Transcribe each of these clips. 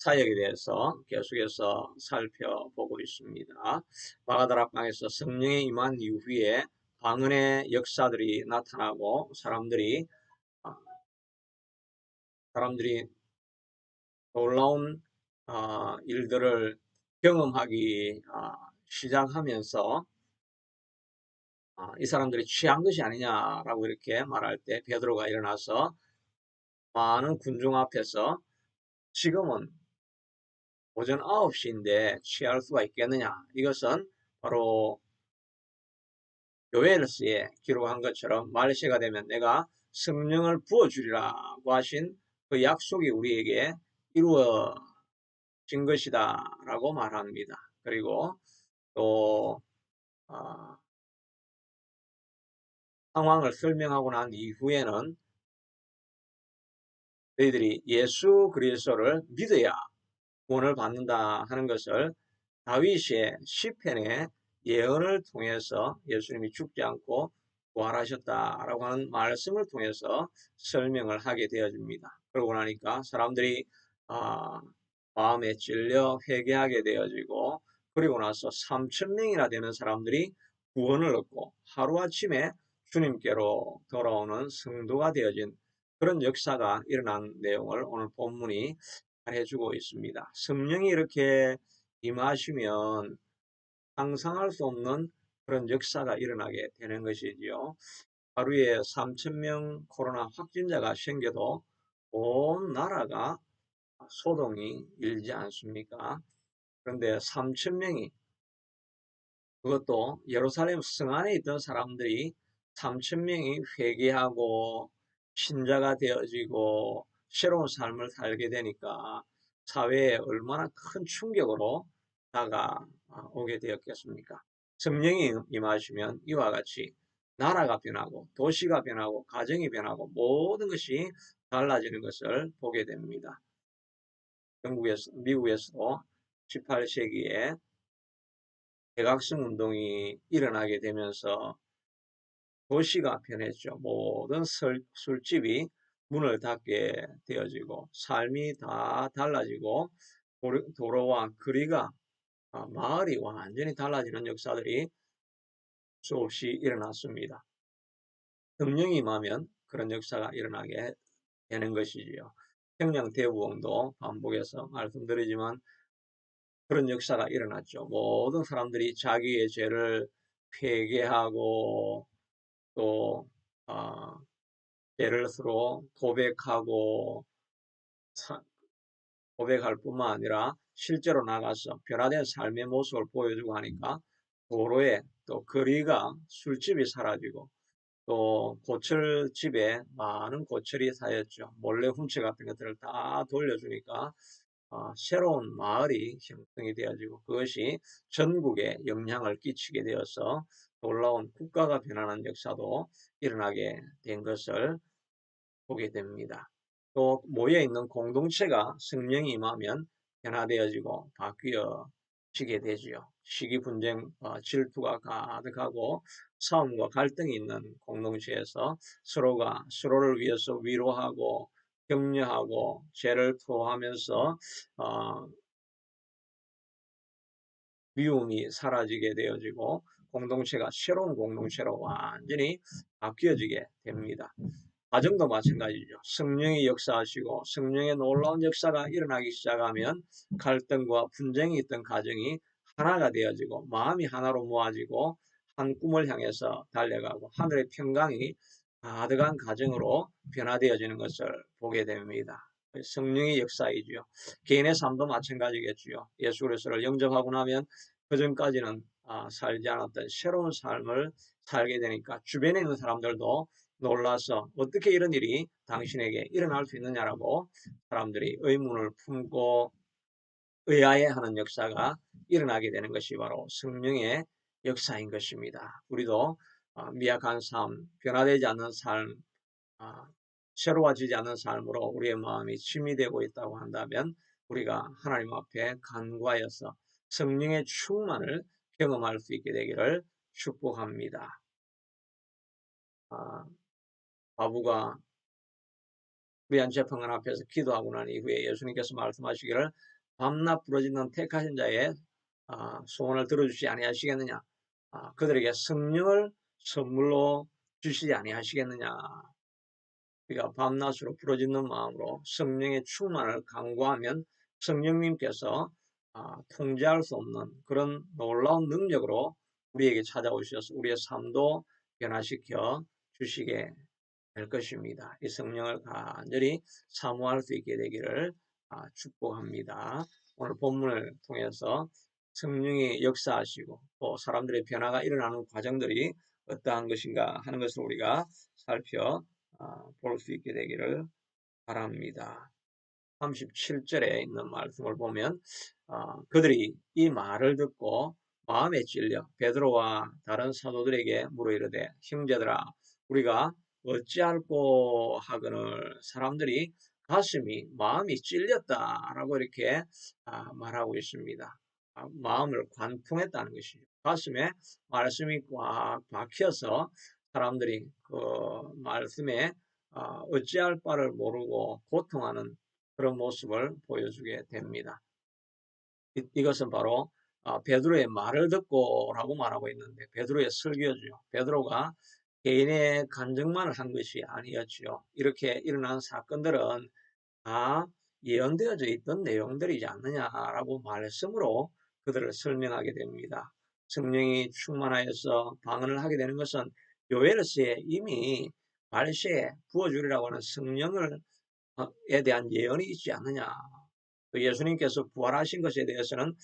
사역에 대해서 계속해서 살펴보고 있습니다. 마가다락방에서 성령이 임한 이후에 방언의 역사들이 나타나고 아, 사람들이 놀라운 일들을 경험하기 시작하면서 이 사람들이 취한 것이 아니냐라고 이렇게 말할 때 베드로가 일어나서 많은 군중 앞에서 지금은 오전 9시인데 취할 수가 있겠느냐. 이것은 바로 요엘스에 기록한 것처럼 말세가 되면 내가 성령을 부어주리라고 하신 그 약속이 우리에게 이루어진 것이다 라고 말합니다. 그리고 또 어, 상황을 설명하고 난 이후에는 너희들이 예수 그리스도를 믿어야 구원을 받는다 하는 것을 다윗의 시편의 예언을 통해서 예수님이 죽지 않고 부활하셨다라고 하는 말씀을 통해서 설명을 하게 되어집니다. 그러고 나니까 사람들이 아, 마음에 찔려 회개하게 되어지고 그리고 나서 3천 명이나 되는 사람들이 구원을 얻고 하루아침에 주님께로 돌아오는 성도가 되어진 그런 역사가 일어난 내용을 오늘 본문이 해주고 있습니다. 성령이 이렇게 임하시면 상상할 수 없는 그런 역사가 일어나게 되는 것이지요. 하루에 3천 명 코로나 확진자가 생겨도 온 나라가 소동이 일지 않습니까? 그런데 3천 명이 그것도 예루살렘 성 안에 있던 사람들이 3천 명이 회개하고 신자가 되어지고 새로운 삶을 살게 되니까 사회에 얼마나 큰 충격으로 다가오게 되었겠습니까? 성령이 임하시면 이와 같이 나라가 변하고 도시가 변하고 가정이 변하고 모든 것이 달라지는 것을 보게 됩니다. 미국에서도 18세기에 백악성 운동이 일어나게 되면서 도시가 변했죠. 모든 술집이 문을 닫게 되어지고 삶이 다 달라지고 도로와 거리가 마을이 완전히 달라지는 역사들이 수없이 일어났습니다. 성령이 임하면 그런 역사가 일어나게 되는 것이지요. 평양대부흥도 반복해서 말씀드리지만 그런 역사가 일어났죠. 모든 사람들이 자기의 죄를 회개하고 또 죄를 서로 고백하고 고백할 뿐만 아니라 실제로 나가서 변화된 삶의 모습을 보여주고 하니까 도로에 또 거리가 술집이 사라지고 또 고철집에 많은 고철이 쌓였죠. 몰래 훔치 같은 것들을 다 돌려주니까 새로운 마을이 형성이 되어지고 그것이 전국에 영향을 끼치게 되어서 놀라운 국가가 변하는 역사도 일어나게 된 것을 보게 됩니다. 또 모여있는 공동체가 성령이 임하면 변화되어지고 바뀌어지게 되지요. 시기 분쟁, 질투가 가득하고 싸움과 갈등이 있는 공동체에서 서로가 서로를 위해서 위로하고 격려하고 죄를 토하면서 미움이 사라지게 되어지고 공동체가 새로운 공동체로 완전히 바뀌어지게 됩니다. 가정도 마찬가지죠. 성령이 역사하시고 성령의 놀라운 역사가 일어나기 시작하면 갈등과 분쟁이 있던 가정이 하나가 되어지고 마음이 하나로 모아지고 한 꿈을 향해서 달려가고 하늘의 평강이 가득한 가정으로 변화되어지는 것을 보게 됩니다. 성령의 역사이지요. 개인의 삶도 마찬가지겠지요. 예수 그리스도를 영접하고 나면 그전까지는 살지 않았던 새로운 삶을 살게 되니까 주변에 있는 사람들도 놀라서 어떻게 이런 일이 당신에게 일어날 수 있느냐라고 사람들이 의문을 품고 의아해하는 역사가 일어나게 되는 것이 바로 성령의 역사인 것입니다. 우리도 미약한 삶, 변화되지 않는 삶, 새로워지지 않는 삶으로 우리의 마음이 짐이 되고 있다고 한다면 우리가 하나님 앞에 간구하여서 성령의 충만을 경험할 수 있게 되기를 축복합니다. 과부가 위안 재판관 앞에서 기도하고 난 이후에 예수님께서 말씀하시기를 밤낮 부르짖는 택하신 자의 소원을 들어주시 아니하시겠느냐. 그들에게 성령을 선물로 주시지 아니하시겠느냐. 우리가 밤낮으로 부르짖는 마음으로 성령의 충만을 간구하면 성령님께서 통제할 수 없는 그런 놀라운 능력으로 우리에게 찾아오셔서 우리의 삶도 변화시켜 주시게 될 것입니다. 이 성령을 간절히 사모할 수 있게 되기를 축복합니다. 오늘 본문을 통해서 성령이 역사하시고 또 사람들의 변화가 일어나는 과정들이 어떠한 것인가 하는 것을 우리가 살펴볼 수 있게 되기를 바랍니다. 37절에 있는 말씀을 보면 그들이 이 말을 듣고 마음에 찔려 베드로와 다른 사도들에게 물어 이르되 형제들아 우리가 어찌할꼬 하거늘 사람들이 가슴이 마음이 찔렸다라고 이렇게 말하고 있습니다. 마음을 관통했다는 것이죠. 가슴에 말씀이 꽉 박혀서 사람들이 그 말씀에 어찌할 바를 모르고 고통하는 그런 모습을 보여주게 됩니다. 이것은 바로 베드로의 말을 듣고라고 말하고 있는데 베드로의 설교죠. 베드로가 개인의 간증만을 한 것이 아니었지요. 이렇게 일어난 사건들은 다 예언되어져 있던 내용들이지 않느냐라고 말씀으로 그들을 설명하게 됩니다. 성령이 충만하여서 방언을 하게 되는 것은 요엘서에 이미 말세에 부어주리라고 하는 성령을 에 대한 예언이 있지 않느냐. 또 예수님께서 부활하신 것에 대해서는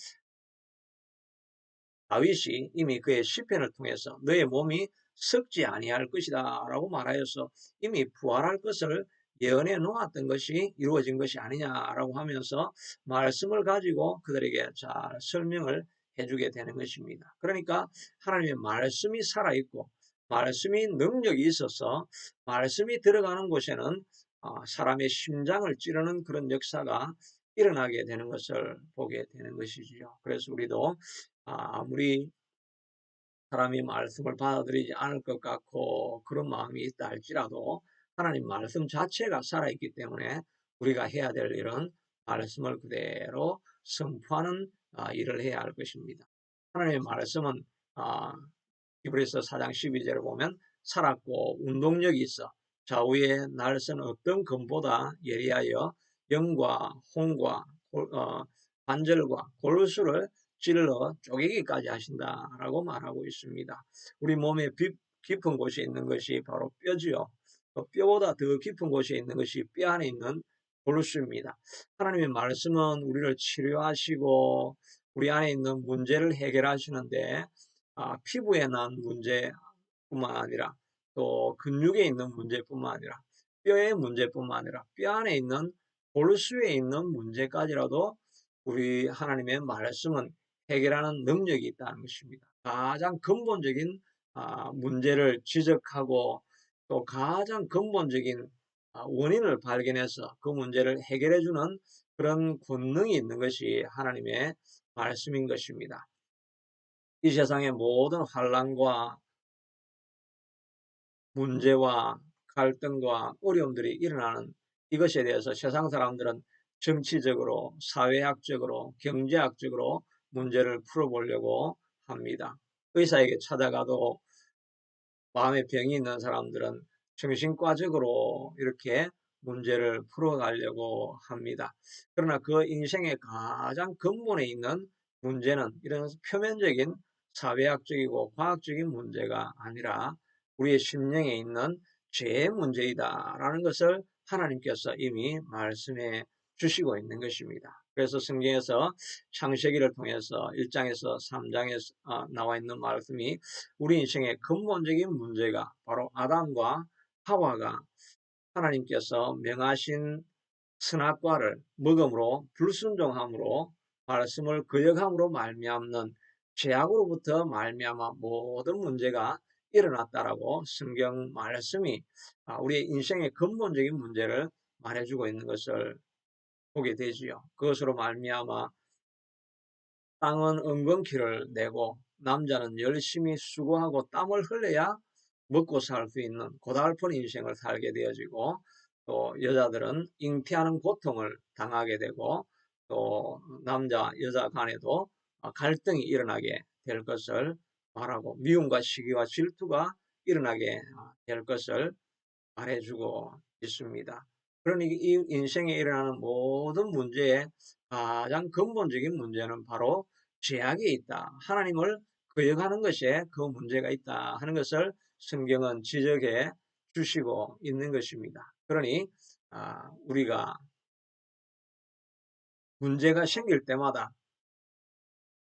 다윗이 이미 그의 시편을 통해서 너의 몸이 썩지 아니할 것이다 라고 말하여서 이미 부활할 것을 예언해 놓았던 것이 이루어진 것이 아니냐라고 하면서 말씀을 가지고 그들에게 잘 설명을 해주게 되는 것입니다. 그러니까 하나님의 말씀이 살아있고 말씀이 능력이 있어서 말씀이 들어가는 곳에는 사람의 심장을 찌르는 그런 역사가 일어나게 되는 것을 보게 되는 것이지요. 그래서 우리도 아무리 사람이 말씀을 받아들이지 않을 것 같고 그런 마음이 있다 할지라도 하나님 말씀 자체가 살아있기 때문에 우리가 해야 될 일은 말씀을 그대로 선포하는 일을 해야 할 것입니다. 하나님의 말씀은 히브리서 4장 12절을 보면 살았고 운동력이 있어 좌우에 날선 어떤 검보다 예리하여 영과 혼과 관절과 골수를 찔러 쪼개기까지 하신다라고 말하고 있습니다. 우리 몸의 깊은 곳에 있는 것이 바로 뼈지요. 뼈보다 더 깊은 곳에 있는 것이 뼈 안에 있는 골수입니다. 하나님의 말씀은 우리를 치료하시고 우리 안에 있는 문제를 해결하시는데 피부에 난 문제뿐만 아니라 또 근육에 있는 문제뿐만 아니라 뼈의 문제뿐만 아니라 뼈 안에 있는 골수에 있는 문제까지라도 우리 하나님의 말씀은 해결하는 능력이 있다는 것입니다. 가장 근본적인 문제를 지적하고 또 가장 근본적인 원인을 발견해서 그 문제를 해결해주는 그런 권능이 있는 것이 하나님의 말씀인 것입니다. 이 세상의 모든 환란과 문제와 갈등과 어려움들이 일어나는 이것에 대해서 세상 사람들은 정치적으로, 사회학적으로, 경제학적으로 문제를 풀어보려고 합니다. 의사에게 찾아가도 마음의 병이 있는 사람들은 정신과적으로 이렇게 문제를 풀어가려고 합니다. 그러나 그 인생의 가장 근본에 있는 문제는 이런 표면적인 사회학적이고 과학적인 문제가 아니라 우리의 심령에 있는 죄의 문제이다라는 것을 하나님께서 이미 말씀해 주시고 있는 것입니다. 그래서 성경에서 창세기를 통해서 1장에서 3장에 나와 있는 말씀이 우리 인생의 근본적인 문제가 바로 아담과 하와가 하나님께서 명하신 선악과를 먹음으로 불순종함으로 말씀을 거역함으로 말미암는 죄악으로부터 말미암아 모든 문제가 일어났다라고 성경 말씀이 우리의 인생의 근본적인 문제를 말해주고 있는 것을 보게 되지요. 그것으로 말미암아 땅은 은근키를 내고 남자는 열심히 수고하고 땀을 흘려야 먹고 살 수 있는 고달픈 인생을 살게 되어지고 또 여자들은 잉태하는 고통을 당하게 되고 또 남자 여자 간에도 갈등이 일어나게 될 것을 말하고 미움과 시기와 질투가 일어나게 될 것을 말해주고 있습니다. 그러니 이 인생에 일어나는 모든 문제의 가장 근본적인 문제는 바로 죄악에 있다. 하나님을 거역하는 것에 그 문제가 있다 하는 것을 성경은 지적해 주시고 있는 것입니다. 그러니 우리가 문제가 생길 때마다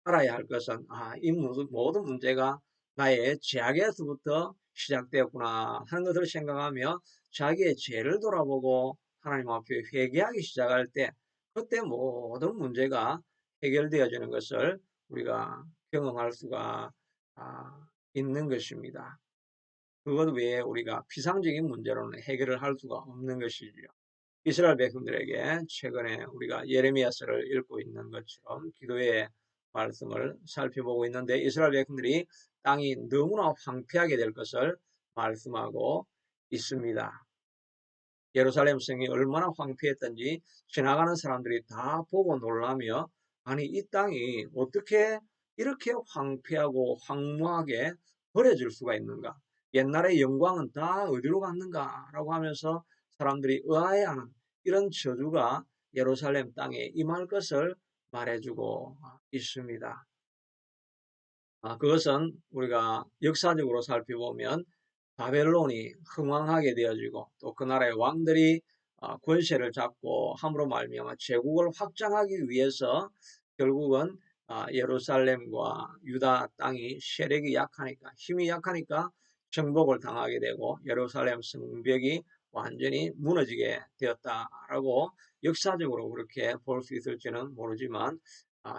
알아야 할 것은 이 모든 문제가 나의 죄악에서부터 시작되었구나 하는 것을 생각하며 자기의 죄를 돌아보고 하나님 앞에 회개하기 시작할 때 그때 모든 문제가 해결되어지는 것을 우리가 경험할 수가 있는 것입니다. 그것 외에 우리가 피상적인 문제로는 해결을 할 수가 없는 것이지요. 이스라엘 백성들에게 최근에 우리가 예레미야서를 읽고 있는 것처럼 기도의 말씀을 살펴보고 있는데 이스라엘 백성들이 땅이 너무나 황폐하게 될 것을 말씀하고 있습니다. 예루살렘 성이 얼마나 황폐했던지 지나가는 사람들이 다 보고 놀라며 아니 이 땅이 어떻게 이렇게 황폐하고 황무하게 버려질 수가 있는가? 옛날의 영광은 다 어디로 갔는가? 라고 하면서 사람들이 의아해하는 이런 저주가 예루살렘 땅에 임할 것을 말해주고 있습니다. 그것은 우리가 역사적으로 살펴보면 바벨론이 흥왕하게 되어지고 또 그 나라의 왕들이 권세를 잡고 함으로 말미암아 제국을 확장하기 위해서 결국은 예루살렘과 유다 땅이 세력이 약하니까 힘이 약하니까 정복을 당하게 되고 예루살렘 성벽이 완전히 무너지게 되었다라고 역사적으로 그렇게 볼 수 있을지는 모르지만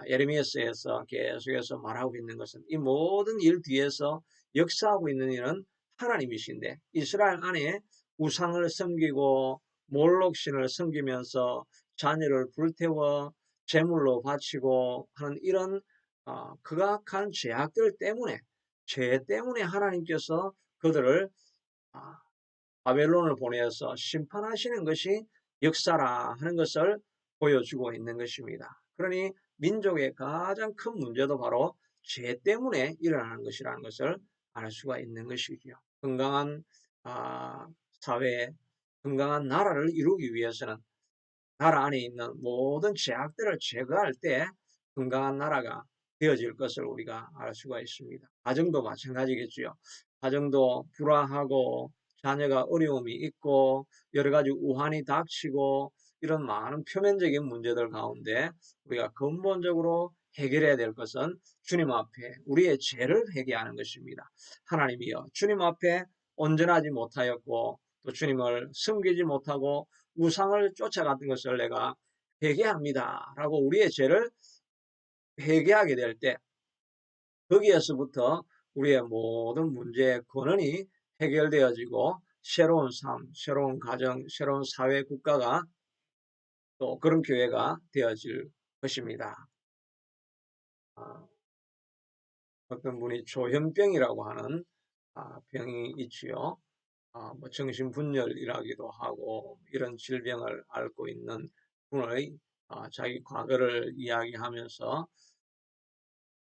예레미야서에서 계속해서 말하고 있는 것은 이 모든 일 뒤에서 역사하고 있는 일은 하나님이신데 이스라엘 안에 우상을 섬기고 몰록신을 섬기면서 자녀를 불태워 제물로 바치고 하는 이런 극악한 죄악들 때문에 죄 때문에 하나님께서 그들을 바벨론을 보내서 심판하시는 것이 역사라 하는 것을 보여주고 있는 것입니다. 그러니 민족의 가장 큰 문제도 바로 죄 때문에 일어나는 것이라는 것을 알 수가 있는 것이죠. 건강한 사회, 건강한 나라를 이루기 위해서는 나라 안에 있는 모든 죄악들을 제거할 때 건강한 나라가 되어질 것을 우리가 알 수가 있습니다. 가정도 마찬가지겠지요. 가정도 불화하고 자녀가 어려움이 있고 여러 가지 우환이 닥치고 이런 많은 표면적인 문제들 가운데 우리가 근본적으로 해결해야 될 것은 주님 앞에 우리의 죄를 회개하는 것입니다. 하나님이여 주님 앞에 온전하지 못하였고 또 주님을 섬기지 못하고 우상을 쫓아갔던 것을 내가 회개합니다. 라고 우리의 죄를 회개하게 될 때 거기에서부터 우리의 모든 문제의 근원이 해결되어지고 새로운 삶, 새로운 가정, 새로운 사회 국가가 또 그런 교회가 되어질 것입니다. 어떤 분이 조현병이라고 하는 병이 있지요. 뭐 정신분열이라기도 하고 이런 질병을 앓고 있는 분의 자기 과거를 이야기하면서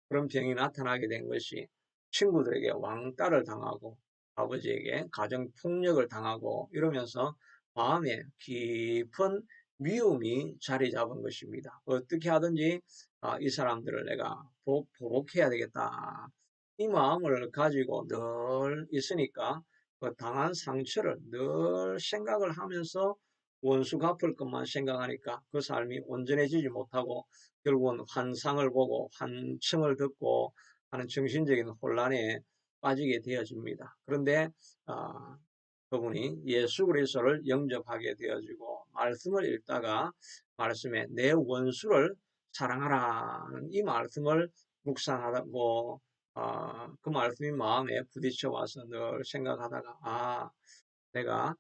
그런 병이 나타나게 된 것이 친구들에게 왕따를 당하고 아버지에게 가정폭력을 당하고 이러면서 마음에 깊은 미움이 자리 잡은 것입니다. 어떻게 하든지 이 사람들을 내가 보복해야 되겠다. 이 마음을 가지고 늘 있으니까 그 당한 상처를 늘 생각을 하면서 원수 갚을 것만 생각하니까 그 삶이 온전해지지 못하고 결국은 환상을 보고 환청을 듣고 하는 정신적인 혼란에 빠지게 되어집니다. 그런데 그분이 예수 그리스도를 영접하게 되어지고 말씀을 읽다가 말씀에 내 원수를 사랑하라는 이 말씀을 묵상하고 그 말씀이 마음에 부딪혀 와서 늘 생각하다가 내가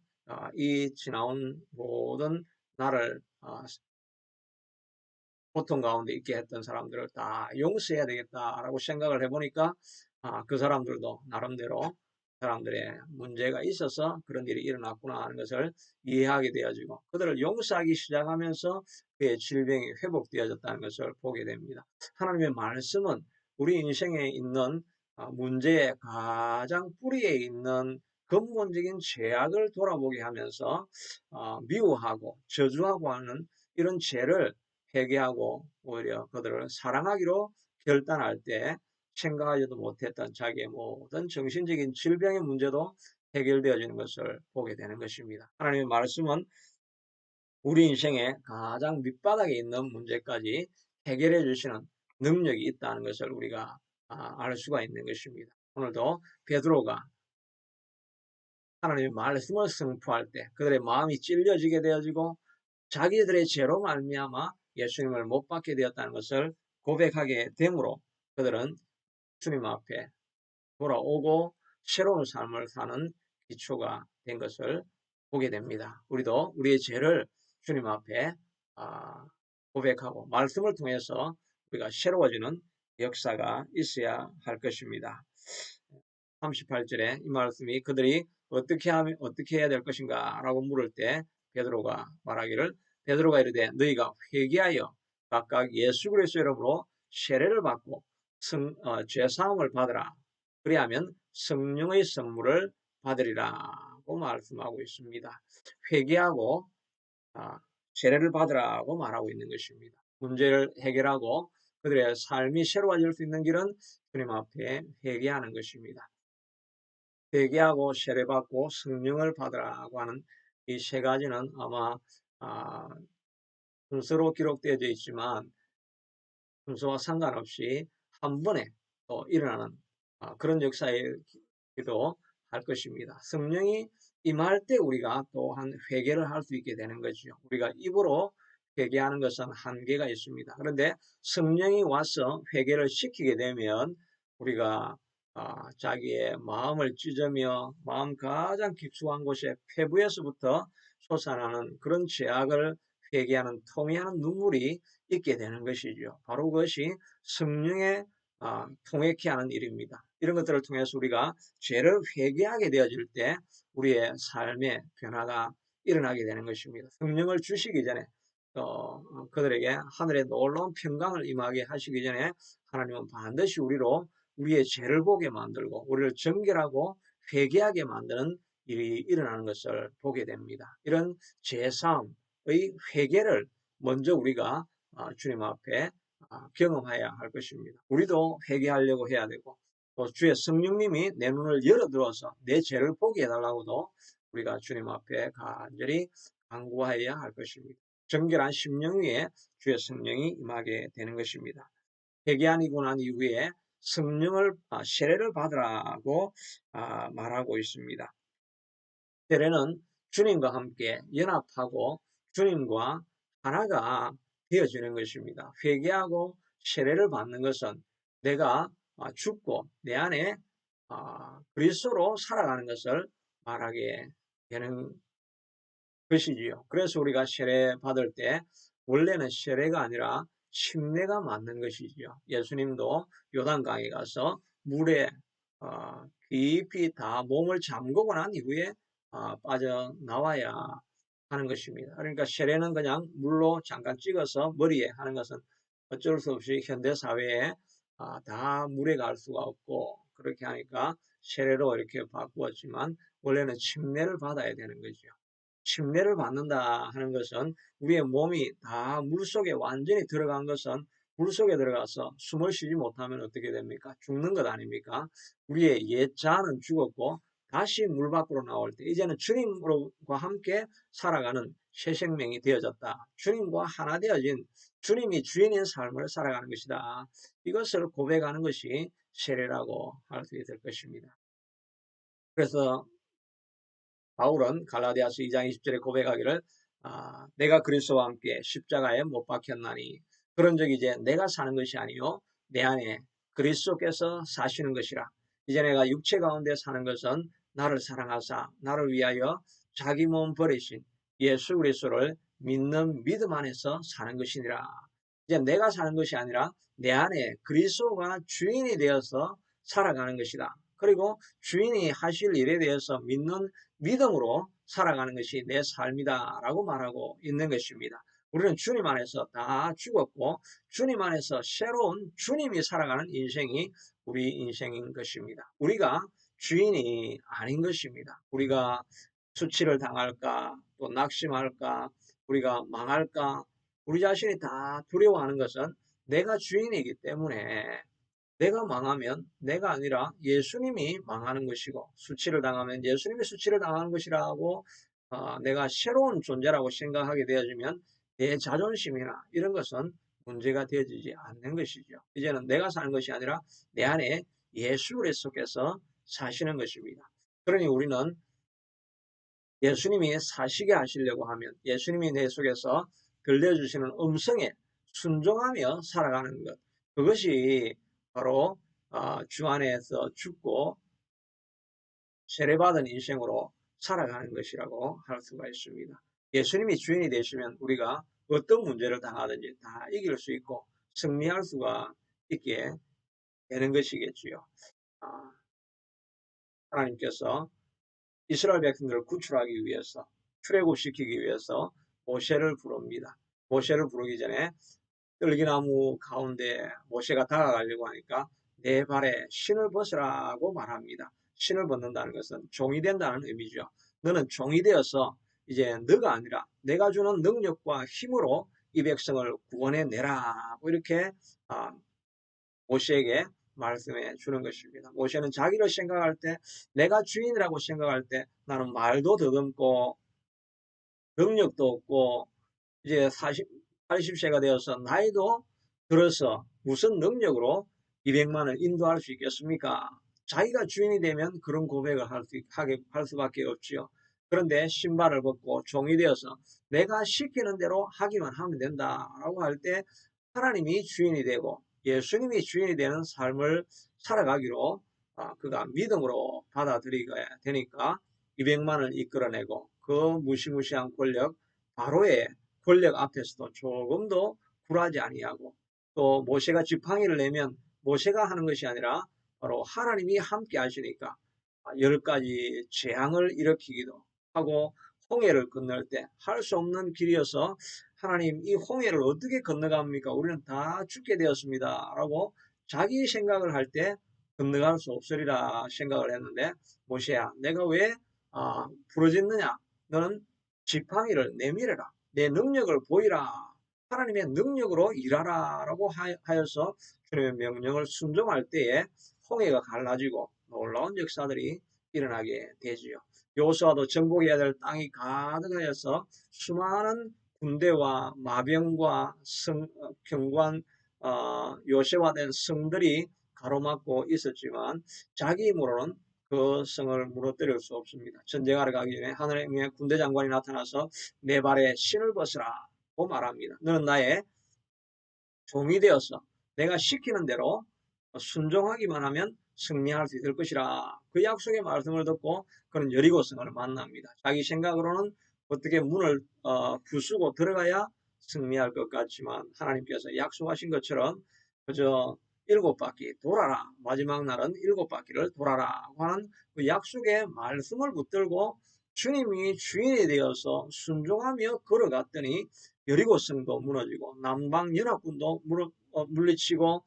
이 지나온 모든 나를 고통 가운데 있게 했던 사람들을 다 용서해야 되겠다라고 생각을 해보니까 그 사람들도 나름대로 사람들의 문제가 있어서 그런 일이 일어났구나 하는 것을 이해하게 되어지고 그들을 용서하기 시작하면서 그의 질병이 회복되어졌다는 것을 보게 됩니다. 하나님의 말씀은 우리 인생에 있는 문제의 가장 뿌리에 있는 근본적인 죄악을 돌아보게 하면서 미워하고 저주하고 하는 이런 죄를 회개하고 오히려 그들을 사랑하기로 결단할 때 생각하지도 못했던 자기의 모든 정신적인 질병의 문제도 해결되어지는 것을 보게 되는 것입니다. 하나님의 말씀은 우리 인생의 가장 밑바닥에 있는 문제까지 해결해 주시는 능력이 있다는 것을 우리가 알 수가 있는 것입니다. 오늘도 베드로가 하나님의 말씀을 선포할 때 그들의 마음이 찔려지게 되어지고 자기들의 죄로 말미암아 예수님을 못 받게 되었다는 것을 고백하게 되므로 그들은 주님 앞에 돌아오고 새로운 삶을 사는 기초가 된 것을 보게 됩니다. 우리도 우리의 죄를 주님 앞에 고백하고 말씀을 통해서 우리가 새로워지는 역사가 있어야 할 것입니다. 38절에 이 말씀이 그들이 어떻게 해야 될 것인가 라고 물을 때 베드로가 말하기를 베드로가 이르되 너희가 회개하여 각각 예수 그리스도 이름으로 세례를 받고 죄사함을 받으라. 그리하면 성령의 선물을 받으리라고 말씀하고 있습니다. 회개하고 세례를 받으라고 말하고 있는 것입니다. 문제를 해결하고 그들의 삶이 새로워질 수 있는 길은 주님 앞에 회개하는 것입니다. 회개하고 세례받고 성령을 받으라고 하는 이 세 가지는 아마 순서로 기록되어 있지만 순서와 상관없이 한 번에 또 일어나는 그런 역사이기도 할 것입니다. 성령이 임할 때 우리가 또한 회개를 할 수 있게 되는 거죠. 우리가 입으로 회개하는 것은 한계가 있습니다. 그런데 성령이 와서 회개를 시키게 되면 우리가 자기의 마음을 찢으며 마음 가장 깊숙한 곳에 폐부에서부터 솟아나는 그런 죄악을 회개하는 통회하는 눈물이 있게 되는 것이죠. 바로 그것이 성령의 통회케 하는 일입니다. 이런 것들을 통해서 우리가 죄를 회개하게 되어질 때 우리의 삶의 변화가 일어나게 되는 것입니다. 성령을 주시기 전에 그들에게 하늘의 놀라운 평강을 임하게 하시기 전에 하나님은 반드시 우리의 죄를 보게 만들고 우리를 정결하고 회개하게 만드는 일이 일어나는 것을 보게 됩니다. 이런 죄사함의 회개를 먼저 우리가 주님 앞에 경험해야 할 것입니다. 우리도 회개하려고 해야 되고 또 주의 성령님이 내 눈을 열어들어서 내 죄를 보게 해달라고도 우리가 주님 앞에 간절히 간구하여야 할 것입니다. 정결한 심령 위에 주의 성령이 임하게 되는 것입니다. 회개하고 난 이후에 성령을 세례를 받으라고 말하고 있습니다. 세례는 주님과 함께 연합하고 주님과 하나가 되어지는 것입니다. 회개하고 세례를 받는 것은 내가 죽고 내 안에 그리스도로 살아가는 것을 말하게 되는 것이지요. 그래서 우리가 세례 받을 때 원래는 세례가 아니라 침례가 맞는 것이지요. 예수님도 요단강에 가서 물에 깊이 다 몸을 잠그고 난 이후에 빠져나와야 하는 것입니다. 그러니까 세례는 그냥 물로 잠깐 찍어서 머리에 하는 것은 어쩔 수 없이 현대 사회에 다 물에 갈 수가 없고 그렇게 하니까 세례로 이렇게 바꾸었지만 원래는 침례를 받아야 되는 거죠. 침례를 받는다 하는 것은 우리의 몸이 다 물속에 완전히 들어간 것은 물속에 들어가서 숨을 쉬지 못하면 어떻게 됩니까? 죽는 것 아닙니까? 우리의 옛 자는 죽었고 다시 물 밖으로 나올 때 이제는 주님과 함께 살아가는 새 생명이 되어졌다. 주님과 하나 되어진 주님이 주인인 삶을 살아가는 것이다. 이것을 고백하는 것이 세례라고 할 수 있을 것입니다. 그래서 바울은 갈라디아서 2장 20절에 고백하기를 내가 그리스도와 함께 십자가에 못 박혔나니 그런즉 이제 내가 사는 것이 아니요 내 안에 그리스도께서 사시는 것이라. 이제 내가 육체 가운데 사는 것은 나를 사랑하사 나를 위하여 자기 몸 버리신 예수 그리스도를 믿는 믿음 안에서 사는 것이니라. 이제 내가 사는 것이 아니라 내 안에 그리스도가 주인이 되어서 살아가는 것이다. 그리고 주인이 하실 일에 대해서 믿는 믿음으로 살아가는 것이 내 삶이다 라고 말하고 있는 것입니다. 우리는 주님 안에서 다 죽었고 주님 안에서 새로운 주님이 살아가는 인생이 우리 인생인 것입니다. 우리가 주인이 아닌 것입니다. 우리가 수치를 당할까, 또 낙심할까, 우리가 망할까, 우리 자신이 다 두려워하는 것은 내가 주인이기 때문에 내가 망하면 내가 아니라 예수님이 망하는 것이고 수치를 당하면 예수님이 수치를 당하는 것이라고 내가 새로운 존재라고 생각하게 되어지면 내 자존심이나 이런 것은 문제가 되어지지 않는 것이죠. 이제는 내가 사는 것이 아니라 내 안에 예수 그리스도께서 사시는 것입니다. 그러니 우리는 예수님이 사시게 하시려고 하면 예수님이 내 속에서 들려주시는 음성에 순종하며 살아가는 것, 그것이 바로 주 안에서 죽고 세례받은 인생으로 살아가는 것이라고 할 수가 있습니다. 예수님이 주인이 되시면 우리가 어떤 문제를 당하든지 다 이길 수 있고 승리할 수가 있게 되는 것이겠지요. 하나님께서 이스라엘 백성들을 구출하기 위해서 출애굽시키기 위해서 모세를 부릅니다. 모세를 부르기 전에 떨기나무 가운데 모세가 다가가려고 하니까 내 발에 신을 벗으라고 말합니다. 신을 벗는다는 것은 종이 된다는 의미죠. 너는 종이 되어서 이제 너가 아니라 내가 주는 능력과 힘으로 이 백성을 구원해내라고 이렇게 모세에게 말씀해 주는 것입니다. 모세는 자기를 생각할 때 내가 주인이라고 생각할 때 나는 말도 더듬고 능력도 없고 이제 80세가 되어서 나이도 들어서 무슨 능력으로 200만을 인도할 수 있겠습니까? 자기가 주인이 되면 그런 고백을 할 수밖에 없지요. 그런데 신발을 벗고 종이 되어서 내가 시키는 대로 하기만 하면 된다라고 할 때 하나님이 주인이 되고 예수님이 주인이 되는 삶을 살아가기로 그가 믿음으로 받아들이게 되니까 200만을 이끌어내고 그 무시무시한 권력 바로의 권력 앞에서도 조금도 굴하지 아니하고 또 모세가 지팡이를 내면 모세가 하는 것이 아니라 바로 하나님이 함께 하시니까 10가지 재앙을 일으키기도 하고 홍해를 건널 때 할 수 없는 길이어서 하나님 이 홍해를 어떻게 건너갑니까? 우리는 다 죽게 되었습니다. 라고 자기 생각을 할 때 건너갈 수 없으리라 생각을 했는데 모세야 내가 왜 부러졌느냐? 너는 지팡이를 내밀어라. 내 능력을 보이라. 하나님의 능력으로 일하라 라고 하여서 주님의 명령을 순종할 때에 홍해가 갈라지고 놀라운 역사들이 일어나게 되지요. 여호수아도 정복해야 될 땅이 가득하여서 수많은 군대와 마병과 경관 요새화된 성들이 가로막고 있었지만 자기 힘으로는 그 성을 무너뜨릴 수 없습니다. 전쟁하러 가기 전에 하나님의 군대 장관이 나타나서 내 발에 신을 벗으라고 말합니다. 너는 나의 종이 되어서 내가 시키는 대로 순종하기만 하면 승리할 수 있을 것이라. 그 약속의 말씀을 듣고 그는 여리고성을 만납니다. 자기 생각으로는 어떻게 문을 부수고 들어가야 승리할 것 같지만 하나님께서 약속하신 것처럼 그저 7바퀴 돌아라. 마지막 날은 7바퀴를 돌아라 하는 그 약속의 말씀을 붙들고 주님이 주인이 되어서 순종하며 걸어갔더니 여리고성도 무너지고 남방 연합군도 물리치고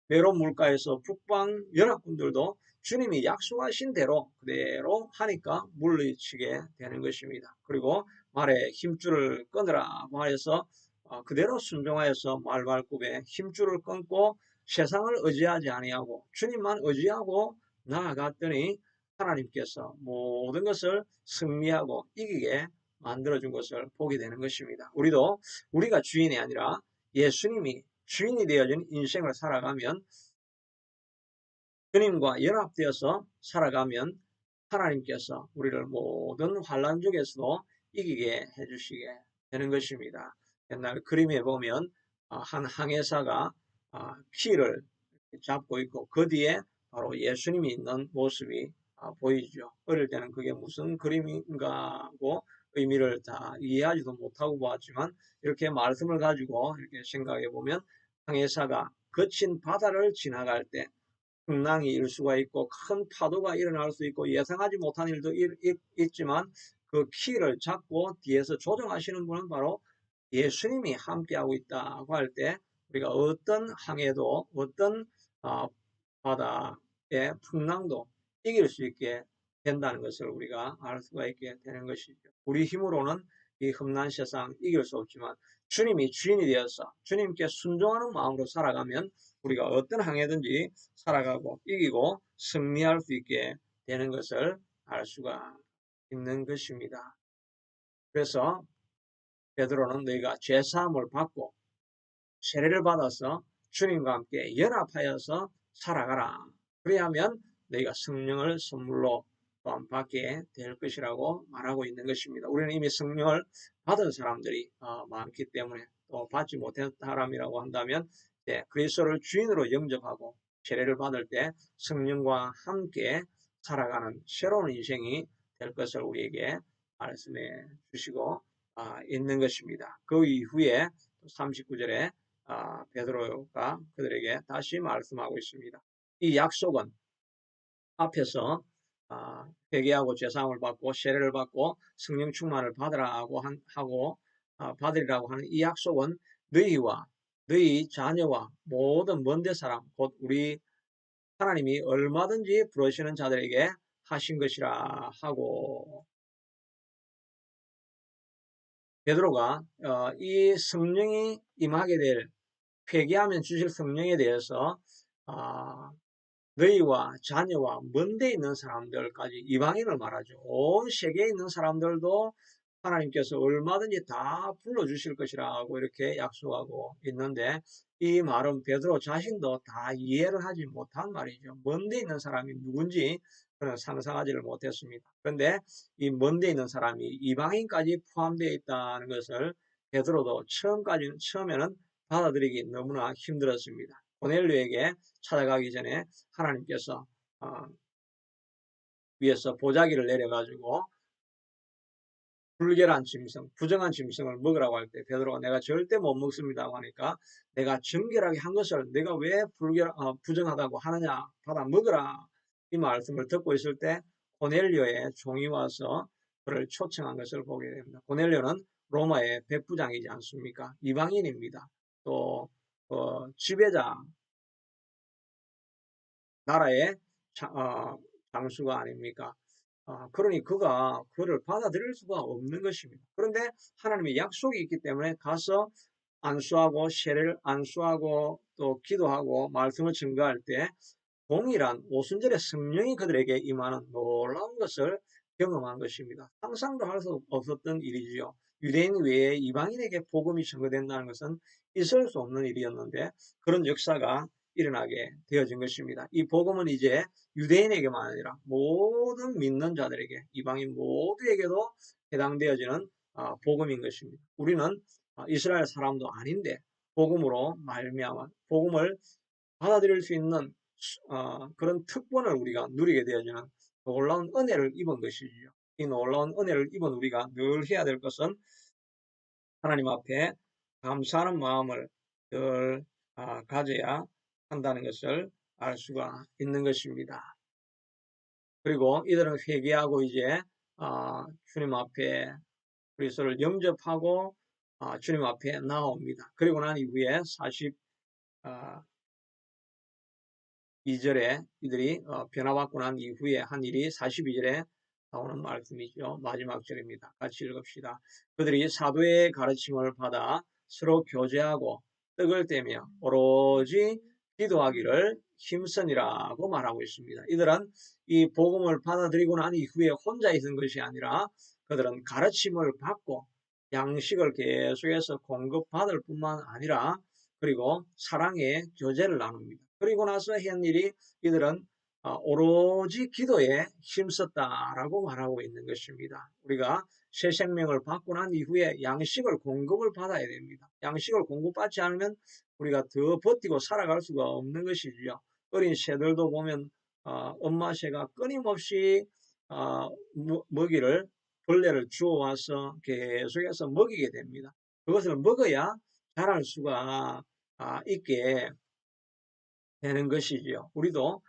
메론 물가에서 북방 연합군들도 주님이 약속하신 대로 그대로 하니까 물리치게 되는 것입니다. 그리고 말에 힘줄을 끊으라 말해서 그대로 순종하여서 말발굽에 힘줄을 끊고 세상을 의지하지 아니하고 주님만 의지하고 나아갔더니 하나님께서 모든 것을 승리하고 이기게 만들어준 것을 보게 되는 것입니다. 우리도 우리가 주인이 아니라 예수님이 주인이 되어진 인생을 살아가면 주님과 연합되어서 살아가면 하나님께서 우리를 모든 환난 중에서도 이기게 해주시게 되는 것입니다. 옛날 그림에 보면 한 항해사가 키를 잡고 있고 그 뒤에 바로 예수님이 있는 모습이 보이죠. 어릴 때는 그게 무슨 그림인가 하고 의미를 다 이해하지도 못하고 보았지만 이렇게 말씀을 가지고 이렇게 생각해 보면 항해사가 거친 바다를 지나갈 때 풍랑이 일 수가 있고 큰 파도가 일어날 수 있고 예상하지 못한 일도 있지만 그 키를 잡고 뒤에서 조정하시는 분은 바로 예수님이 함께하고 있다고 할 때 우리가 어떤 항해도 어떤 어, 바다의 풍랑도 이길 수 있게 된다는 것을 우리가 알 수가 있게 되는 것이죠. 우리 힘으로는 이 험난 세상 이길 수 없지만 주님이 주인이 되어서 주님께 순종하는 마음으로 살아가면 우리가 어떤 항해든지 살아가고 이기고 승리할 수 있게 되는 것을 알 수가 있는 것입니다. 그래서 베드로는 너희가 죄사함을 받고 세례를 받아서 주님과 함께 연합하여서 살아가라. 그래야만 너희가 성령을 선물로 또한 받게 될 것이라고 말하고 있는 것입니다. 우리는 이미 성령을 받은 사람들이 많기 때문에 또 받지 못한 사람이라고 한다면 그리스도를 주인으로 영접하고 세례를 받을 때 성령과 함께 살아가는 새로운 인생이 될 것을 우리에게 말씀해 주시고 있는 것입니다. 그 이후에 39절에 베드로가 그들에게 다시 말씀하고 있습니다. 이 약속은 앞에서 회개하고 죄사함을 받고 세례를 받고 성령 충만을 받으라고 받으리라고 하는 이 약속은 너희와 너희 자녀와 모든 먼데 사람 곧 우리 하나님이 얼마든지 부르시는 자들에게 하신 것이라 하고 베드로가 이 성령이 임하게 될 회개하면 주실 성령에 대해서 너희와 자녀와 먼데 있는 사람들까지 이방인을 말하죠. 온 세계에 있는 사람들도 하나님께서 얼마든지 다 불러주실 것이라고 이렇게 약속하고 있는데 이 말은 베드로 자신도 다 이해를 하지 못한 말이죠. 먼데 있는 사람이 누군지 그는 상상하지를 못했습니다. 그런데 이 먼데 있는 사람이 이방인까지 포함되어 있다는 것을 베드로도 처음에는 받아들이기 너무나 힘들었습니다. 고넬료에게 찾아가기 전에 하나님께서 위에서 보자기를 내려가지고 불결한 짐승, 부정한 짐승을 먹으라고 할 때 베드로가 내가 절대 못 먹습니다 하니까 내가 정결하게 한 것을 내가 왜 부정하다고 하느냐 받아 먹으라 이 말씀을 듣고 있을 때 고넬료의 종이 와서 그를 초청한 것을 보게 됩니다. 고넬료는 로마의 백부장이지 않습니까? 이방인입니다. 또 지배자 나라의 장수가 아닙니까? 그러니 그가 그를 받아들일 수가 없는 것입니다. 그런데 하나님의 약속이 있기 때문에 가서 안수하고 세례를 안수하고 또 기도하고 말씀을 증거할 때 동일한 오순절의 성령이 그들에게 임하는 놀라운 것을 경험한 것입니다. 상상도 할 수 없었던 일이지요. 유대인 외에 이방인에게 복음이 전거된다는 것은 있을 수 없는 일이었는데 그런 역사가 일어나게 되어진 것입니다. 이 복음은 이제 유대인에게만 아니라 모든 믿는 자들에게 이방인 모두에게도 해당되어지는 복음인 것입니다. 우리는 이스라엘 사람도 아닌데 복음으로 말미암아 복음을 받아들일 수 있는 그런 특권을 우리가 누리게 되어지는 놀라운 은혜를 입은 것이죠. 이 놀라운 은혜를 입은 우리가 늘 해야 될 것은 하나님 앞에 감사하는 마음을 늘 가져야 한다는 것을 알 수가 있는 것입니다. 그리고 이들은 회개하고 이제 주님 앞에 그리스도를 영접하고 주님 앞에 나옵니다. 그리고 난 이후에 42절에 이들이 변화받고 난 이후에 한 일이 42절에 나오는 말씀이죠. 마지막 절입니다. 같이 읽읍시다. 그들이 사도의 가르침을 받아 서로 교제하고 떡을 떼며 오로지 기도하기를 힘쓰니라고 말하고 있습니다. 이들은 이 복음을 받아들이고 난 이후에 혼자 있은 것이 아니라 그들은 가르침을 받고 양식을 계속해서 공급받을 뿐만 아니라 그리고 사랑의 교제를 나눕니다. 그리고 나서 한 일이 이들은 오로지 기도에 힘썼다라고 말하고 있는 것입니다. 우리가 새 생명을 받고 난 이후에 양식을 공급을 받아야 됩니다. 양식을 공급받지 않으면 우리가 더 버티고 살아갈 수가 없는 것이죠. 어린 새들도 보면 엄마 새가 끊임없이 먹이를 벌레를 주워와서 계속해서 먹이게 됩니다. 그것을 먹어야 자랄 수가 있게 되는 것이지요. 우리도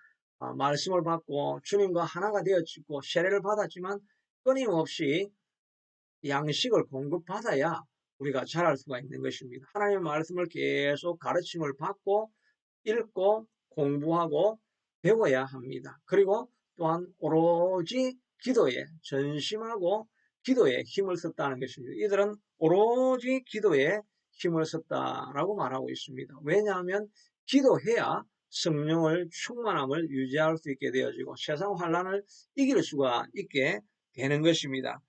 말씀을 받고 주님과 하나가 되어지고 세례를 받았지만 끊임없이 양식을 공급받아야 우리가 자랄 수가 있는 것입니다. 하나님의 말씀을 계속 가르침을 받고 읽고 공부하고 배워야 합니다. 그리고 또한 오로지 기도에 전심하고 기도에 힘을 썼다는 것입니다. 이들은 오로지 기도에 힘을 썼다라고 말하고 있습니다. 왜냐하면 기도해야 성령을 충만함을 유지할 수 있게 되어지고 세상 환란을 이길 수가 있게 되는 것입니다.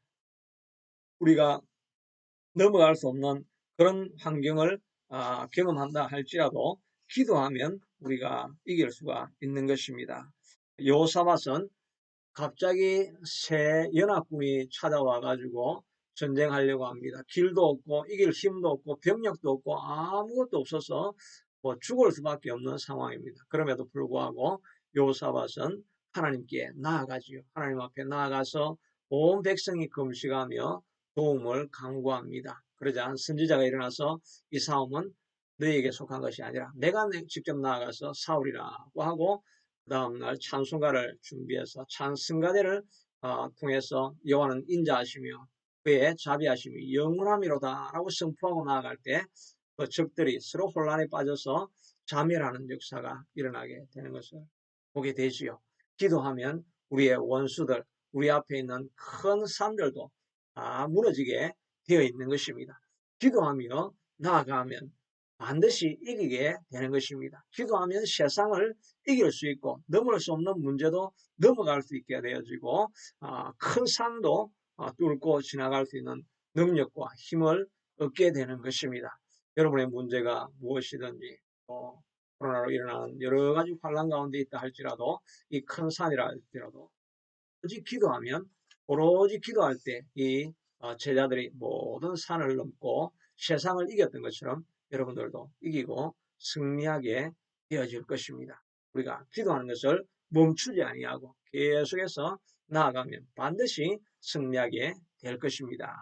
우리가 넘어갈 수 없는 그런 환경을 경험한다 할지라도 기도하면 우리가 이길 수가 있는 것입니다. 여호사밧은 갑자기 새 연합군이 찾아와 가지고 전쟁하려고 합니다. 길도 없고 이길 힘도 없고 병력도 없고 아무것도 없어서 뭐 죽을 수밖에 없는 상황입니다. 그럼에도 불구하고 여호사밧은 하나님께 나아가지요. 하나님 앞에 나아가서 온 백성이 금식하며 도움을 간구합니다. 그러자 선지자가 일어나서 이 싸움은 너희에게 속한 것이 아니라 내가 직접 나아가서 싸우리라고 하고 그 다음날 찬송가를 준비해서 찬송가대를 통해서 여호와는 인자하시며 그의 자비하심이 영원함이로다 라고 선포하고 나아갈 때 그 적들이 서로 혼란에 빠져서 자멸하는 역사가 일어나게 되는 것을 보게 되지요. 기도하면 우리의 원수들, 우리 앞에 있는 큰 산들도 다 무너지게 되어 있는 것입니다. 기도하며 나아가면 반드시 이기게 되는 것입니다. 기도하면 세상을 이길 수 있고 넘을 수 없는 문제도 넘어갈 수 있게 되어지고 큰 산도 뚫고 지나갈 수 있는 능력과 힘을 얻게 되는 것입니다. 여러분의 문제가 무엇이든지 코로나로 일어나는 여러 가지 환란 가운데 있다 할지라도 이 큰 산이라 할지라도 오로지 기도할 때 이 제자들이 모든 산을 넘고 세상을 이겼던 것처럼 여러분들도 이기고 승리하게 되어질 것입니다. 우리가 기도하는 것을 멈추지 아니하고 계속해서 나아가면 반드시 승리하게 될 것입니다.